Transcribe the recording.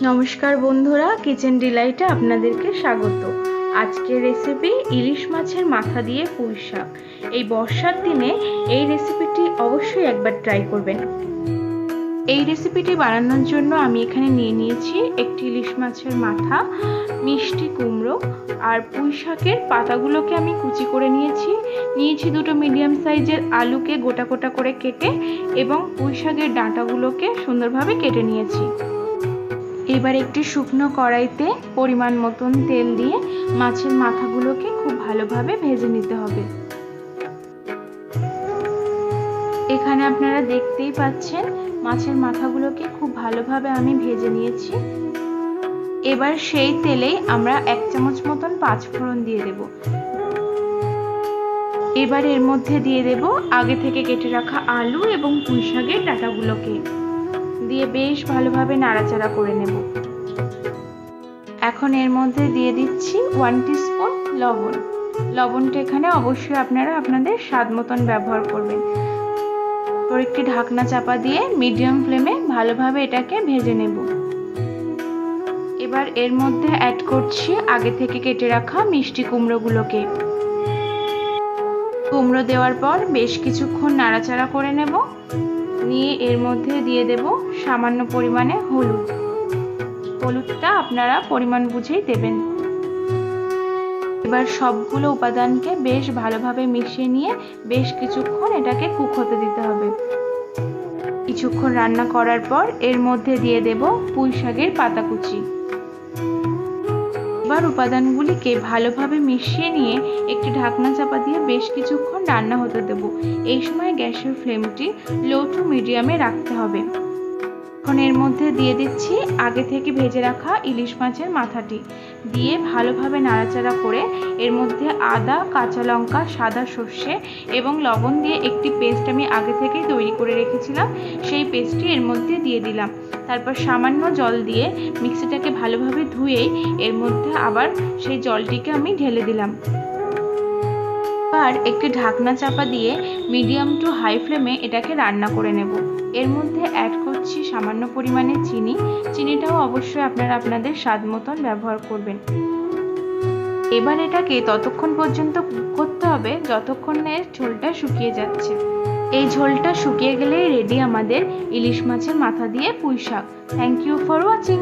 নমস্কার বন্ধুরা, কিচেন ডিলাইটে আপনাদেরকে স্বাগত। আজকের রেসিপি ইলিশ মাছের মাথা দিয়ে পুঁই শাক। এই বর্ষার দিনে এই রেসিপিটি অবশ্যই একবার ট্রাই করবেন। এই রেসিপিটি বানানোর জন্য আমি এখানে নিয়ে নিয়েছি একটি ইলিশ মাছের মাথা, মিষ্টি কুমড়ো আর পুঁই শাকের পাতাগুলোকে আমি কুচি করে নিয়েছি দুটো মিডিয়াম সাইজের আলুকে গোটা গোটা করে কেটে, এবং পুঁই শাকের ডাঁটাগুলোকে সুন্দরভাবে কেটে নিয়েছি। এবার একটি শুকনো কড়াইতে পরিমাণ মতন তেল দিয়ে মাছের মাথাগুলোকে খুব ভালোভাবে ভেজে নিতে হবে। এখানে আপনারা দেখতেই পাচ্ছেন মাছের মাথাগুলোকে খুব ভালোভাবে আমি ভেজে নিয়েছি। এবার সেই তেলেই আমরা 1 চামচ মতন পাঁচফোড়ন দিয়ে দেব। এবার এর মধ্যে দিয়ে দেব আগে থেকে কেটে রাখা আলু এবং পুঁই শাকের ডাঁটাগুলোকে দিয়ে বেশ ভালোভাবে নাড়াচাড়া করে নেব। এখন এর মধ্যে দিয়ে দিচ্ছি 1 টিস্পুন লবণ। লবণটা এখানে অবশ্যই আপনারা আপনাদের স্বাদ মতন ব্যবহার করবেন। তো একটি ঢাকনা চাপা দিয়ে মিডিয়াম ফ্লেমে ভালোভাবে এটাকে ভেজে নেব। এবার এর মধ্যে অ্যাড করছি আগে থেকে কেটে রাখা মিষ্টি কুমড়োগুলোকে। কুমড়ো দেওয়ার পর বেশ কিছুক্ষণ নাড়াচাড়া করে নেব। নিয়ে এর মধ্যে দিয়ে দেব সামান্য পরিমাণে হলুদ। হলুদটা আপনারা পরিমাণ বুঝেই দেবেন। এবার সবগুলো উপাদানকে বেশ ভালোভাবে মিশিয়ে নিয়ে বেশ কিছুক্ষণ এটাকে কুক হতে দিতে হবে। কিছুক্ষণ রান্না করার পর এর মধ্যে দিয়ে দেব পুঁই শাকের পাতা কুচি। এবার উপাদানগুলিকে ভালোভাবে মিশিয়ে নিয়ে একটি ঢাকনা চাপা দিয়ে বেশ কিছুক্ষণ রান্না হতে দেব। এই সময় গ্যাসের ফ্লেমটি লো টু মিডিয়ামে রাখতে হবে। এখন এর মধ্যে দিয়ে দিচ্ছি আগে থেকে ভেজে রাখা ইলিশ মাছের মাথাটি, দিয়ে ভালোভাবে নাড়াচাড়া করে এর মধ্যে আদা, কাঁচা লঙ্কা, সাদা সর্ষে এবং লবণ দিয়ে একটি পেস্ট আমি আগে থেকেই তৈরি করে রেখেছিলাম, সেই পেস্টটি এর মধ্যে দিয়ে দিলাম। তারপর সামান্য জল দিয়ে মিক্সিটাকে ভালোভাবে ধুয়েই এর মধ্যে আবার সেই জলটিকে আমি ঢেলে দিলাম। আর একটি ঢাকনা চাপা দিয়ে মিডিয়াম টু হাই ফ্লেমে এটাকে রান্না করে নেব। এর মধ্যে অ্যাড করছি সামান্য পরিমাণে চিনি। চিনিটাও অবশ্যই আপনারা আপনাদের স্বাদ মতন ব্যবহার করবেন। এবার এটাকে ততক্ষণ পর্যন্ত কুক করতে হবে যতক্ষণ না এর ঝোলটা শুকিয়ে যাচ্ছে। এই ঝোলটা শুকিয়ে গেলেই রেডি আমাদের ইলিশ মাছের মাথা দিয়ে পুঁই শাক। Thank you for watching.